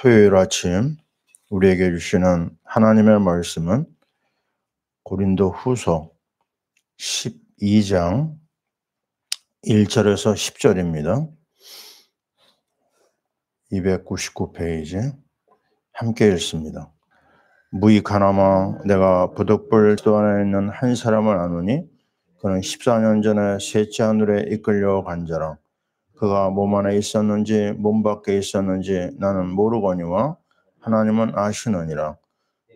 토요일 아침 우리에게 주시는 하나님의 말씀은 고린도 후서 12장 1절에서 10절입니다. 299페이지 함께 읽습니다. 무익하나마 내가 부득불 또 안에 있는 한 사람을 아노니 그는 14년 전에 셋째 하늘에 이끌려 간 자라. 그가 몸 안에 있었는지 몸 밖에 있었는지 나는 모르거니와 하나님은 아시느니라.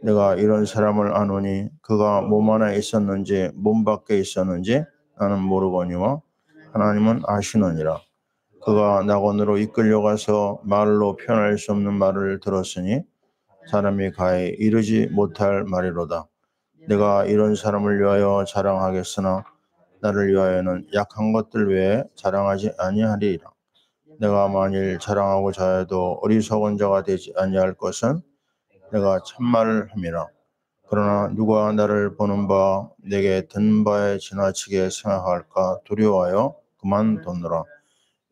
내가 이런 사람을 아노니 그가 몸 안에 있었는지 몸 밖에 있었는지 나는 모르거니와 하나님은 아시느니라. 그가 낙원으로 이끌려가서 말로 표현할 수 없는 말을 들었으니 사람이 가히 이르지 못할 말이로다. 내가 이런 사람을 위하여 자랑하겠으나 나를 위하여는 약한 것들 외에 자랑하지 아니하리라. 내가 만일 자랑하고자 해도 어리석은 자가 되지 아니할 것은 내가 참말을 함이라. 그러나 누가 나를 보는 바 내게 듣는 바에 지나치게 생각할까 두려워하여 그만뒀노라.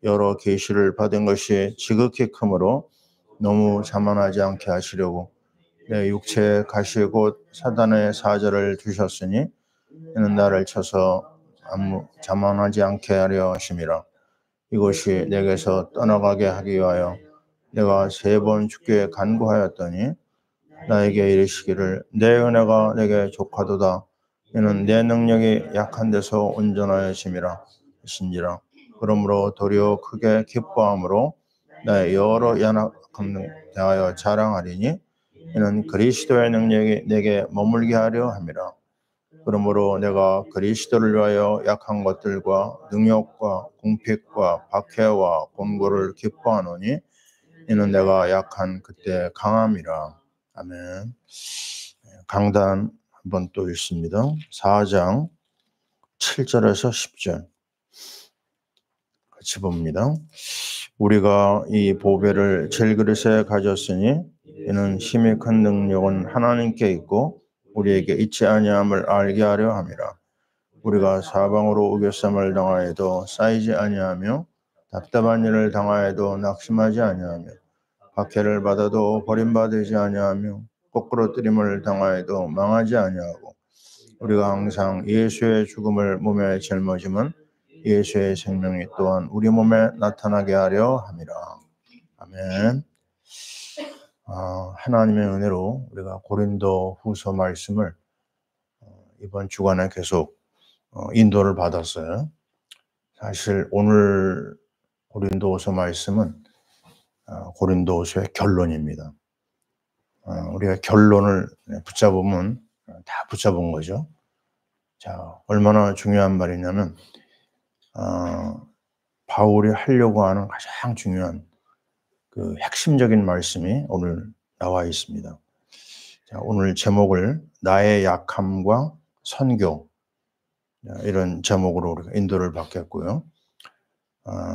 여러 계시를 받은 것이 지극히 크므로 너무 자만하지 않게 하시려고 내 육체에 가시 곧 사단의 사자를 주셨으니 이는 나를 쳐서 아무 자만하지 않게 하려 하심이라. 이것이 내게서 떠나가게 하기 위하여 내가 3번 주께 간구하였더니 나에게 이르시기를 내 은혜가 내게 족하도다. 이는 내 능력이 약한 데서 온전하여심이라 하신지라. 그러므로 도리어 크게 기뻐함으로 나의 여러 연약함을 대하여 자랑하리니 이는 그리스도의 능력이 내게 머물게 하려 함이라. 그러므로 내가 그리스도를 위하여 약한 것들과 능력과 궁핍과 박해와 곤고를 기뻐하노니 이는 내가 약한 그때 강함이라. 아멘. 강단 한번 또 읽습니다. 4장 7절에서 10절 같이 봅니다. 우리가 이 보배를 질그릇에 가졌으니 이는 힘이 큰 능력은 하나님께 있고 우리에게 있지 아니함을 알게 하려 함이라. 우리가 사방으로 우겨쌈을 당하여도 쌓이지 아니하며 답답한 일을 당하여도 낙심하지 아니하며 박해를 받아도 버림받지 아니하며 거꾸로뜨림을 당하여도 망하지 아니하고 우리가 항상 예수의 죽음을 몸에 짊어짐은 예수의 생명이 또한 우리 몸에 나타나게 하려 함이라. 아멘. 하나님의 은혜로 우리가 고린도 후서 말씀을 이번 주간에 계속 인도를 받았어요. 사실 오늘 고린도후서 말씀은 고린도후서의 결론입니다. 우리가 결론을 붙잡으면 다 붙잡은 거죠. 자, 얼마나 중요한 말이냐면 바울이 하려고 하는 가장 중요한 그 핵심적인 말씀이 오늘 나와 있습니다. 자, 오늘 제목을 나의 약함과 선교 이런 제목으로 우리가 인도를 받겠고요.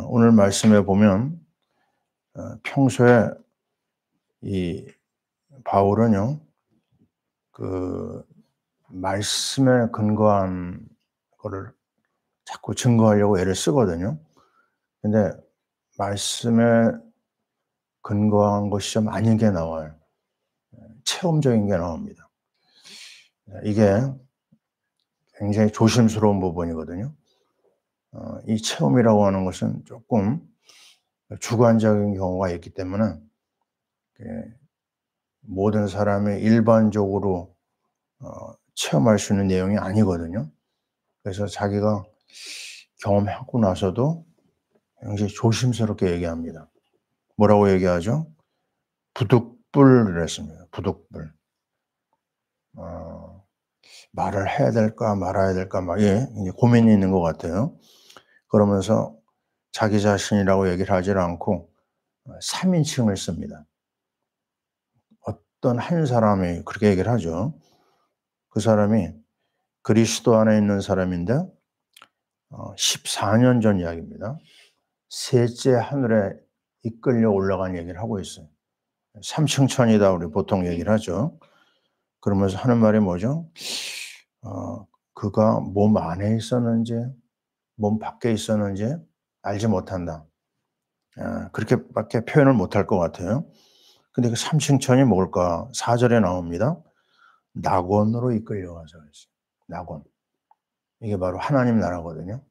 오늘 말씀에 보면 평소에 이 바울은요 그 말씀에 근거한 거를 자꾸 증거하려고 애를 쓰거든요. 근데 말씀에 근거한 것이 좀 아닌 게 나와요. 체험적인 게 나옵니다. 이게 굉장히 조심스러운 부분이거든요. 이 체험이라고 하는 것은 조금 주관적인 경우가 있기 때문에 모든 사람이 일반적으로 체험할 수 있는 내용이 아니거든요. 그래서 자기가 경험하고 나서도 굉장히 조심스럽게 얘기합니다. 뭐라고 얘기하죠? 부득불 이랬습니다. 부득불. 말을 해야 될까 말아야 될까 막 이제 고민이 있는 것 같아요. 그러면서 자기 자신이라고 얘기를 하지 않고 3인칭을 씁니다. 어떤 한 사람이 그렇게 얘기를 하죠. 그 사람이 그리스도 안에 있는 사람인데 14년 전 이야기입니다. 셋째 하늘에 이끌려 올라간 얘기를 하고 있어요. 삼층천이다 우리 보통 얘기를 하죠. 그러면서 하는 말이 뭐죠? 그가 몸 안에 있었는지 몸 밖에 있었는지 알지 못한다. 그렇게밖에 표현을 못할 것 같아요. 근데 그 삼층천이 뭘까? 4절에 나옵니다. 낙원으로 이끌려가서 그랬어요. 낙원. 이게 바로 하나님 나라거든요.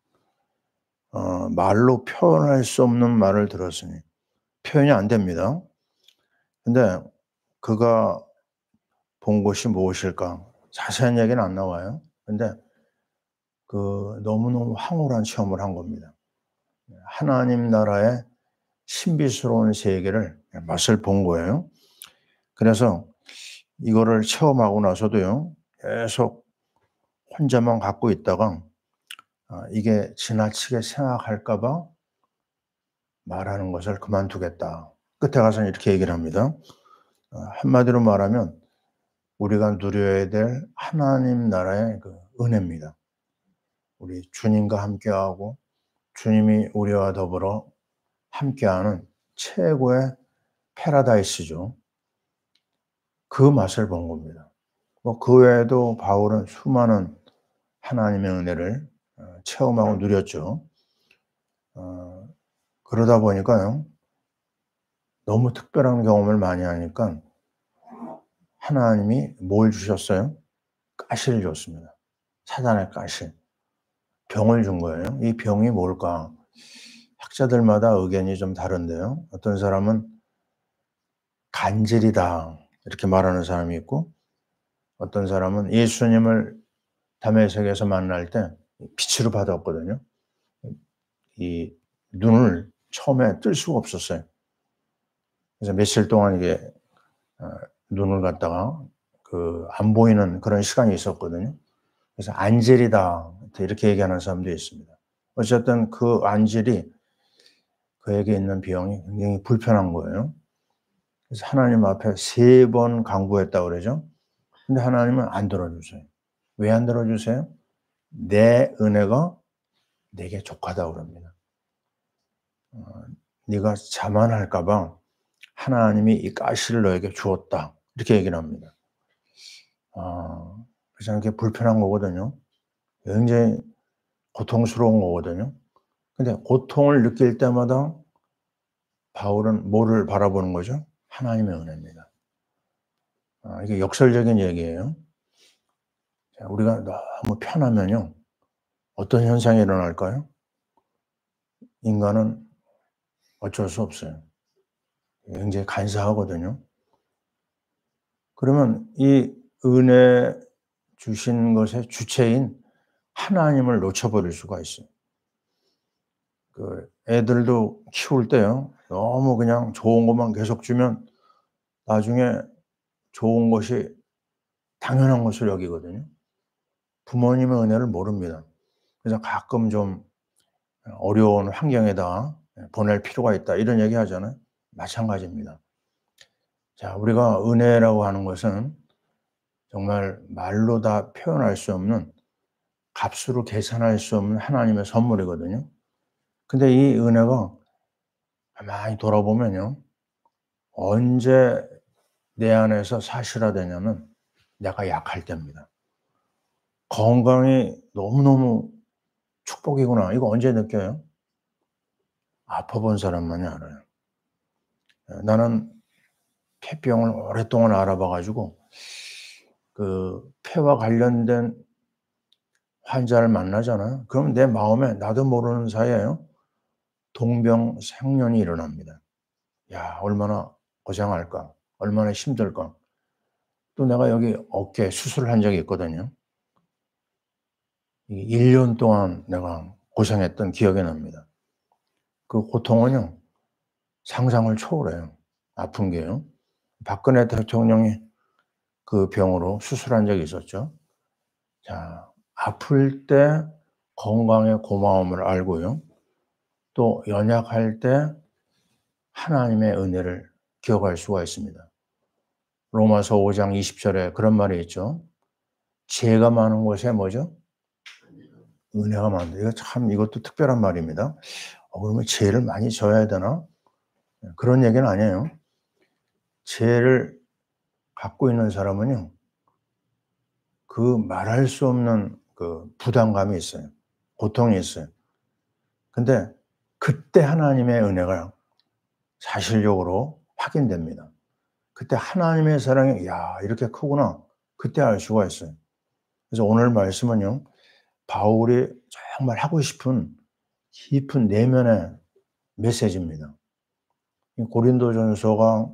말로 표현할 수 없는 말을 들었으니 표현이 안 됩니다. 근데 그가 본 것이 무엇일까? 자세한 얘기는 안 나와요. 근데 너무너무 황홀한 체험을 한 겁니다. 하나님 나라의 신비스러운 세계를 맛을 본 거예요. 그래서 이거를 체험하고 나서도요, 계속 혼자만 갖고 있다가 이게 지나치게 생각할까 봐 말하는 것을 그만두겠다. 끝에 가서는 이렇게 얘기를 합니다. 한마디로 말하면 우리가 누려야 될 하나님 나라의 그 은혜입니다. 우리 주님과 함께하고 주님이 우리와 더불어 함께하는 최고의 패러다이스죠. 그 맛을 본 겁니다. 그 외에도 바울은 수많은 하나님의 은혜를 체험하고 누렸죠. 그러다 보니까요, 너무 특별한 경험을 많이 하니까 하나님이 뭘 주셨어요? 가시를 줬습니다. 사단의 가시. 병을 준 거예요. 이 병이 뭘까? 학자들마다 의견이 좀 다른데요. 어떤 사람은 간질이다 이렇게 말하는 사람이 있고, 어떤 사람은 예수님을 다메섹에서 만날 때 빛으로 받았거든요. 이 눈을 처음에 뜰 수가 없었어요. 그래서 며칠 동안 이게 눈을 갖다가 안 보이는 그런 시간이 있었거든요. 그래서 안질이다 이렇게 얘기하는 사람도 있습니다. 어쨌든 그 안질이 그에게 있는 병이 굉장히 불편한 거예요. 그래서 하나님 앞에 3번 간구했다고 그러죠. 근데 하나님은 안 들어주세요. 왜 안 들어주세요? 내 은혜가 내게 족하다고 그럽니다. 네가 자만할까 봐 하나님이 이 가시를 너에게 주었다. 이렇게 얘기를 합니다. 그래서 이게 불편한 거거든요. 굉장히 고통스러운 거거든요. 근데 고통을 느낄 때마다 바울은 뭐를 바라보는 거죠? 하나님의 은혜입니다. 이게 역설적인 얘기예요. 우리가 너무 편하면요, 어떤 현상이 일어날까요? 인간은 어쩔 수 없어요. 굉장히 간사하거든요. 그러면 이 은혜 주신 것의 주체인 하나님을 놓쳐버릴 수가 있어요. 애들도 키울 때요, 너무 그냥 좋은 것만 계속 주면 나중에 좋은 것이 당연한 것을 여기거든요. 부모님의 은혜를 모릅니다. 그래서 가끔 좀 어려운 환경에다 보낼 필요가 있다 이런 얘기 하잖아요. 마찬가지입니다. 자, 우리가 은혜라고 하는 것은 정말 말로 다 표현할 수 없는, 값으로 계산할 수 없는 하나님의 선물이거든요. 근데 이 은혜가 가만히 돌아보면요, 언제 내 안에서 사실화되냐면 내가 약할 때입니다. 건강이 너무너무 축복이구나. 이거 언제 느껴요? 아파본 사람만이 알아요. 나는 폐병을 오랫동안 알아봐 가지고 폐와 관련된 환자를 만나잖아요. 그럼 내 마음에 나도 모르는 사이에요, 동병상련이 일어납니다. 야, 얼마나 고생할까? 얼마나 힘들까? 또 내가 여기 어깨 수술을 한 적이 있거든요. 1년 동안 내가 고생했던 기억이 납니다. 그 고통은요, 상상을 초월해요. 아픈 게요. 박근혜 대통령이 그 병으로 수술한 적이 있었죠. 자, 아플 때 건강의 고마움을 알고요. 또 연약할 때 하나님의 은혜를 기억할 수가 있습니다. 로마서 5장 20절에 그런 말이 있죠. 죄가 많은 곳에 뭐죠? 은혜가 많다. 이것도 특별한 말입니다. 그러면 죄를 많이 져야 되나? 그런 얘기는 아니에요. 죄를 갖고 있는 사람은요, 말할 수 없는 부담감이 있어요. 고통이 있어요. 근데 그때 하나님의 은혜가 사실적으로 확인됩니다. 그때 하나님의 사랑이 야 이렇게 크구나. 그때 알 수가 있어요. 그래서 오늘 말씀은요. 바울이 정말 하고 싶은 깊은 내면의 메시지입니다. 고린도전서가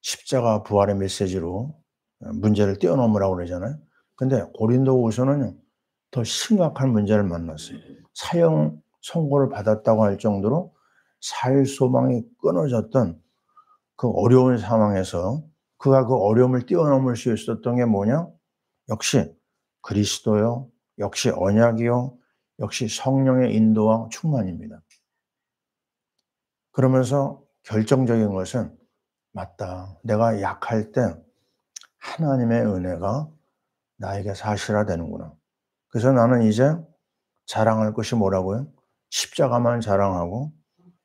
십자가 부활의 메시지로 문제를 뛰어넘으라고 그러잖아요. 근데 고린도후서는요. 더 심각한 문제를 만났어요. 사형 선고를 받았다고 할 정도로 살 소망이 끊어졌던 그 어려운 상황에서 그가 그 어려움을 뛰어넘을 수 있었던 게 뭐냐? 역시 그리스도요. 역시 언약이요. 역시 성령의 인도와 충만입니다. 그러면서 결정적인 것은 맞다. 내가 약할 때 하나님의 은혜가 나에게 사실화되는구나. 그래서 나는 이제 자랑할 것이 뭐라고요? 십자가만 자랑하고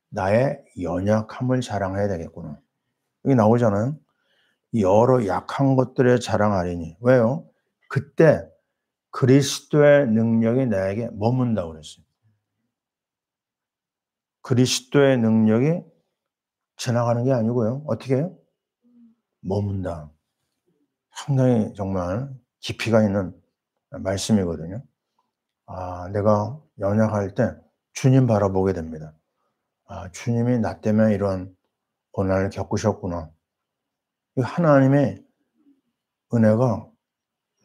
나의 연약함을 자랑해야 되겠구나. 여기 나오잖아요. 여러 약한 것들에 자랑하리니. 왜요? 그때 그리스도의 능력이 나에게 머문다고 그랬어요. 그리스도의 능력이 지나가는 게 아니고요. 어떻게 해요? 머문다. 상당히 정말 깊이가 있는 말씀이거든요. 아, 내가 연약할 때 주님 바라보게 됩니다. 아, 주님이 나 때문에 이런 고난을 겪으셨구나. 이 하나님의 은혜가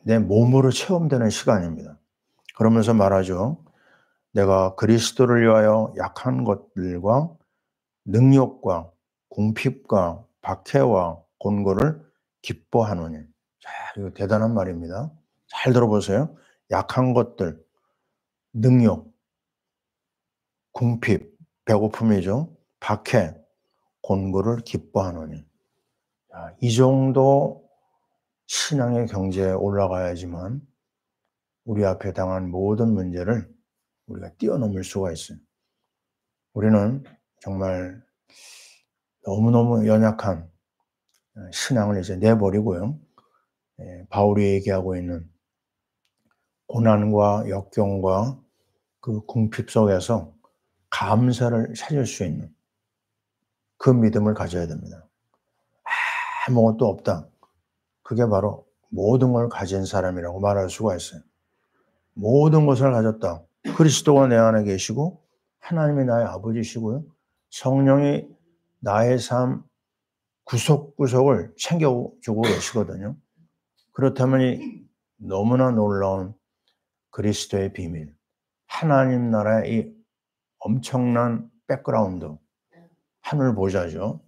내 몸으로 체험되는 시간입니다. 그러면서 말하죠. 내가 그리스도를 위하여 약한 것들과 능욕과 궁핍과 박해와 곤고를 기뻐하노니. 자, 이거 대단한 말입니다. 잘 들어보세요. 약한 것들, 능욕, 궁핍, 배고픔이죠. 박해, 곤고를 기뻐하노니. 자, 이 정도 신앙의 경제에 올라가야지만 우리 앞에 당한 모든 문제를 우리가 뛰어넘을 수가 있어요. 우리는 정말 너무너무 연약한 신앙을 이제 내버리고요. 바울이 얘기하고 있는 고난과 역경과 그 궁핍 속에서 감사를 찾을 수 있는 그 믿음을 가져야 됩니다. 아무것도 없다. 그게 바로 모든 걸 가진 사람이라고 말할 수가 있어요. 모든 것을 가졌다. 그리스도가 내 안에 계시고 하나님이 나의 아버지시고요. 성령이 나의 삶 구석구석을 챙겨주고 계시거든요. 그렇다면 이 너무나 놀라운 그리스도의 비밀, 하나님 나라의 이 엄청난 백그라운드, 하늘 보좌죠.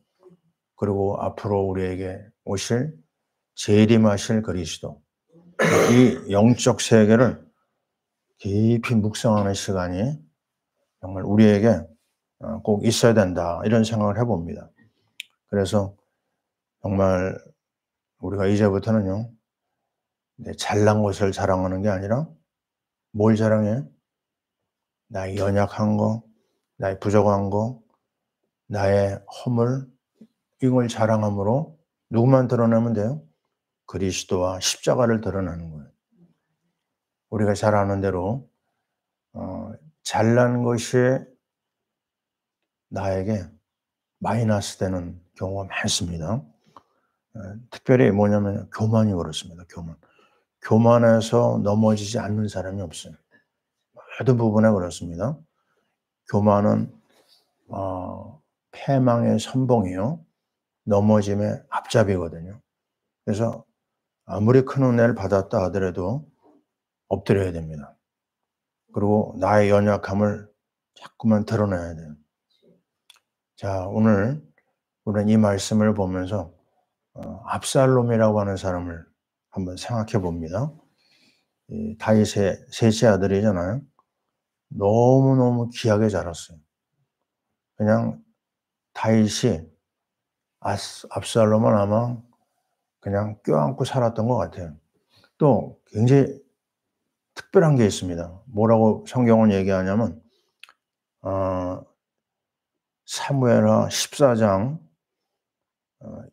그리고 앞으로 우리에게 오실 재림하실 그리스도, 이 영적 세계를 깊이 묵상하는 시간이 정말 우리에게 꼭 있어야 된다 이런 생각을 해봅니다. 그래서 정말 우리가 이제부터는요 잘난 것을 자랑하는 게 아니라 뭘 자랑해? 나의 연약한 거, 나의 부족한 거, 나의 허물 이걸 자랑함으로 누구만 드러내면 돼요? 그리스도와 십자가를 드러내는 거예요. 우리가 잘 아는 대로 잘난 것이 나에게 마이너스 되는 경우가 많습니다. 특별히 뭐냐면 교만이 그렇습니다. 교만. 교만해서 넘어지지 않는 사람이 없어요. 모든 부분에 그렇습니다. 교만은 패망의 선봉이요. 넘어짐의 앞잡이거든요. 그래서 아무리 큰 은혜를 받았다 하더라도 엎드려야 됩니다. 그리고 나의 연약함을 자꾸만 드러내야 돼요. 자, 오늘 우리는 이 말씀을 보면서 압살롬이라고 하는 사람을 한번 생각해 봅니다. 다윗의 셋째 아들이잖아요. 너무너무 귀하게 자랐어요. 그냥 다윗이 압살롬은 아마 그냥 껴안고 살았던 것 같아요. 또 굉장히 특별한 게 있습니다. 뭐라고 성경은 얘기하냐면 사무엘하 14장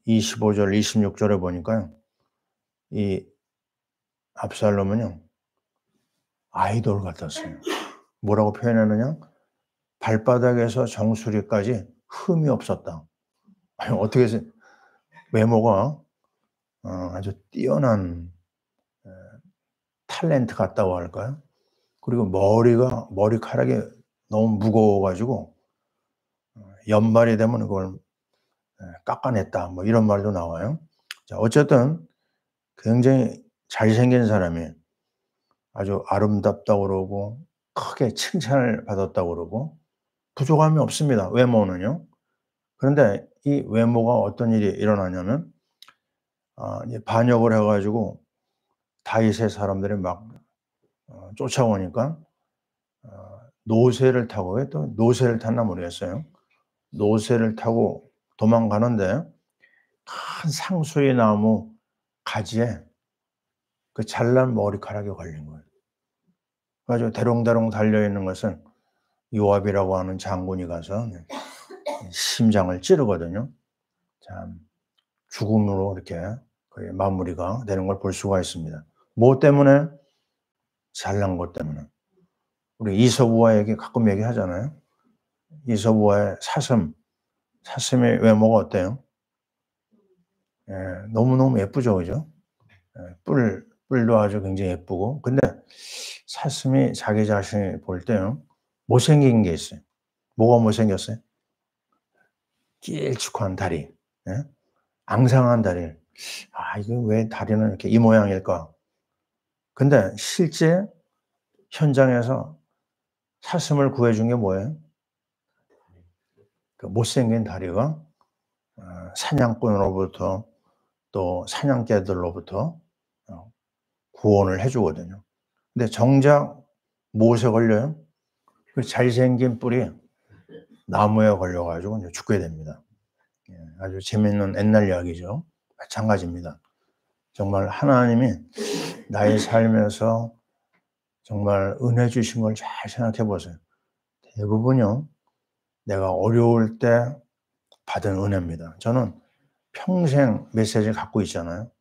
25절 26절에 보니까요. 이 압살롬은요. 아이돌 같았어요. 뭐라고 표현하느냐? 발바닥에서 정수리까지 흠이 없었다. 아니, 어떻게 외모가 아주 뛰어난 탤런트 같다고 할까요? 그리고 머리카락이 너무 무거워 가지고 연말이 되면 그걸 깎아냈다 뭐 이런 말도 나와요. 자, 어쨌든 굉장히 잘생긴 사람이 아주 아름답다고 그러고 크게 칭찬을 받았다고 그러고 부족함이 없습니다, 외모는요. 그런데 이 외모가 어떤 일이 일어나냐면 이제 반역을 해 가지고 다윗의 사람들이 막 쫓아오니까 노새를 타고, 왜 또 노새를 탔나 모르겠어요. 노새를 타고 도망가는데 큰 상수리 나무 가지에 그 잘난 머리카락이 걸린 거예요. 그래 가지고 대롱대롱 달려 있는 것은 요압이라고 하는 장군이 가서 심장을 찌르거든요. 참 죽음으로 이렇게 거의 마무리가 되는 걸 볼 수가 있습니다. 뭐 때문에? 잘난 것 때문에. 우리 이솝우화 얘기 가끔 얘기하잖아요. 이솝우화의 사슴의 외모가 어때요? 예, 너무너무 예쁘죠, 그죠? 예, 뿔도 아주 굉장히 예쁘고. 근데 사슴이 자기 자신을 볼 때요, 못생긴 게 있어요. 뭐가 못생겼어요? 길쭉한 다리, 예? 앙상한 다리. 이거 왜 다리는 이렇게 이 모양일까? 근데 실제 현장에서 사슴을 구해준 게 뭐예요? 그 못생긴 다리가 사냥꾼으로부터 또 사냥개들로부터 구원을 해 주거든요. 근데 정작 무엇에 걸려요? 그 잘생긴 뿔이 나무에 걸려 가지고 이제 죽게 됩니다. 예, 아주 재미있는 옛날 이야기죠. 마찬가지입니다. 정말 하나님이 나의 삶에서 정말 은혜 주신 걸 잘 생각해 보세요. 대부분요, 내가 어려울 때 받은 은혜입니다. 저는 평생 메시지를 갖고 있잖아요.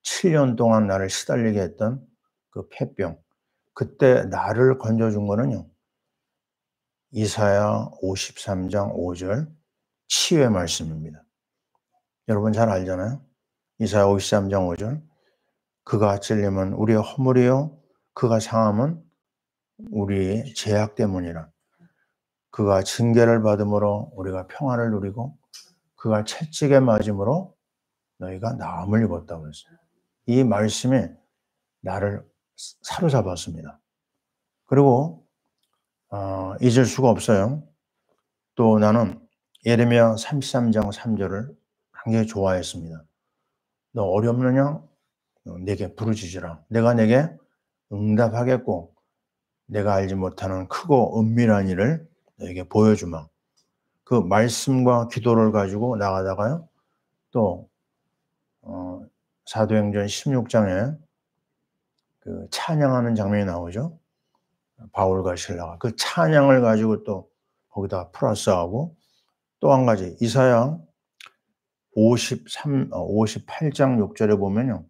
7년 동안 나를 시달리게 했던 그 폐병. 그때 나를 건져준 거는요, 이사야 53장 5절 치유의 말씀입니다. 여러분 잘 알잖아요. 이사야 53장 5절. 그가 찔림은 우리의 허물이요, 그가 상함은 우리의 죄악 때문이라. 그가 징계를 받음으로 우리가 평안을 누리고 그가 채찍에 맞음으로 너희가 나음을 입었다고 그랬어요. 이 말씀이 나를 사로잡았습니다. 그리고 잊을 수가 없어요. 또 나는 예레미야 33장 3절을 굉장히 좋아했습니다. 너 어렵느냐? 내게 부르짖으라. 내가 내게 응답하겠고 내가 알지 못하는 크고 은밀한 일을 너에게 보여주마. 그 말씀과 기도를 가지고 나가다가요, 또 사도행전 16장에 그 찬양하는 장면이 나오죠. 바울과 신라가 그 찬양을 가지고 또 거기다 플러스하고, 또 한 가지 이사야 58장 6절에 보면요,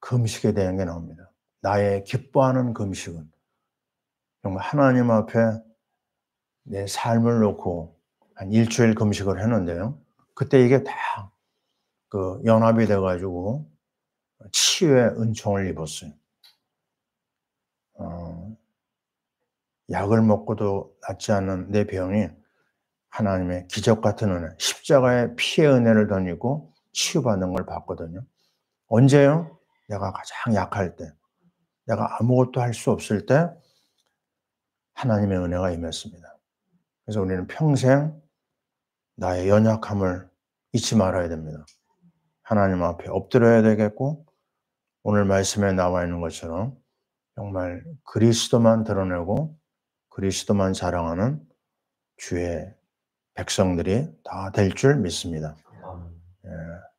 금식에 대한 게 나옵니다. 나의 기뻐하는 금식은, 정말 하나님 앞에 내 삶을 놓고 한 일주일 금식을 했는데요, 그때 이게 다 그 연합이 돼 가지고 치유의 은총을 입었어요. 약을 먹고도 낫지 않는 내 병이 하나님의 기적 같은 은혜, 십자가의 피의 은혜를 덧입고 치유받는 걸 봤거든요. 언제요? 내가 가장 약할 때, 내가 아무것도 할 수 없을 때 하나님의 은혜가 임했습니다. 그래서 우리는 평생 나의 연약함을 잊지 말아야 됩니다. 하나님 앞에 엎드려야 되겠고, 오늘 말씀에 나와 있는 것처럼 정말 그리스도만 드러내고 그리스도만 자랑하는 주의 백성들이 다 될 줄 믿습니다.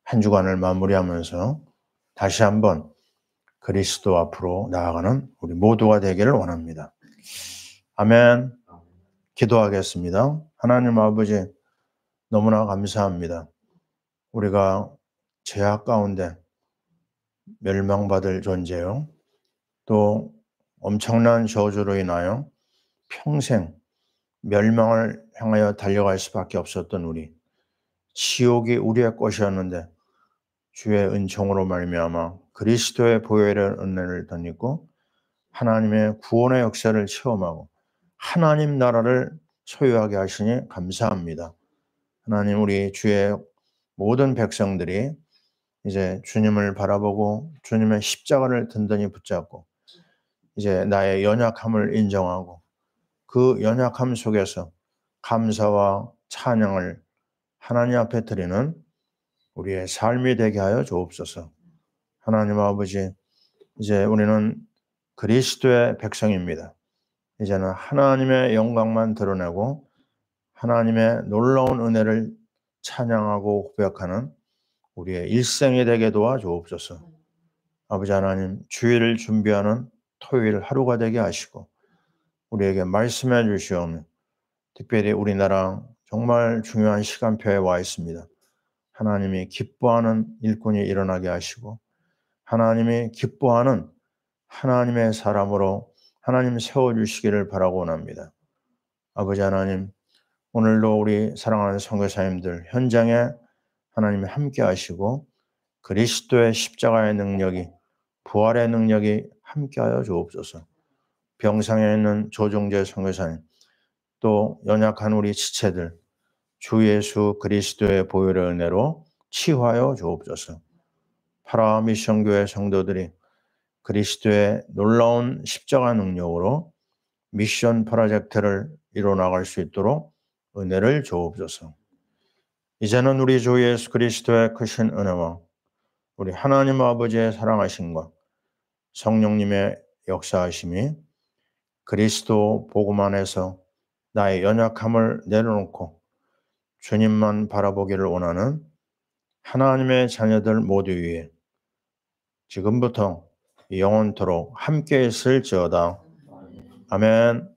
한 주간을 마무리하면서 다시 한번 그리스도 앞으로 나아가는 우리 모두가 되기를 원합니다. 아멘. 기도하겠습니다. 하나님 아버지, 너무나 감사합니다. 우리가 죄악 가운데 멸망받을 존재요, 또 엄청난 저주로 인하여 평생 멸망을 향하여 달려갈 수밖에 없었던 우리, 지옥이 우리의 것이었는데 주의 은총으로 말미암아 그리스도의 보혈의 은혜를 덧입고 하나님의 구원의 역사를 체험하고 하나님 나라를 소유하게 하시니 감사합니다. 하나님, 우리 주의 모든 백성들이 이제 주님을 바라보고 주님의 십자가를 든든히 붙잡고 이제 나의 연약함을 인정하고 그 연약함 속에서 감사와 찬양을 하나님 앞에 드리는 우리의 삶이 되게 하여 주옵소서. 하나님 아버지, 이제 우리는 그리스도의 백성입니다. 이제는 하나님의 영광만 드러내고 하나님의 놀라운 은혜를 찬양하고 고백하는 우리의 일생이 되게 도와 주옵소서. 아버지 하나님, 주일을 준비하는 토요일 하루가 되게 하시고 우리에게 말씀해 주시오며 특별히 우리나라 정말 중요한 시간표에 와 있습니다. 하나님이 기뻐하는 일꾼이 일어나게 하시고 하나님이 기뻐하는 하나님의 사람으로 하나님 세워주시기를 바라고 원합니다. 아버지 하나님, 오늘도 우리 사랑하는 선교사님들 현장에 하나님이 함께 하시고 그리스도의 십자가의 능력이, 부활의 능력이 함께하여 주옵소서. 병상에 있는 조종재 선교사님, 또 연약한 우리 지체들 주 예수 그리스도의 보혈의 은혜로 치유하여 주옵소서. 파라 미션교회 성도들이 그리스도의 놀라운 십자가 능력으로 미션 프로젝트를 이뤄나갈 수 있도록 은혜를 주옵소서. 이제는 우리 주 예수 그리스도의 크신 은혜와 우리 하나님 아버지의 사랑하심과 성령님의 역사하심이 그리스도 복음 안에서 나의 연약함을 내려놓고 주님만 바라보기를 원하는 하나님의 자녀들 모두 위에 지금부터 영원토록 함께 있을지어다. 아멘.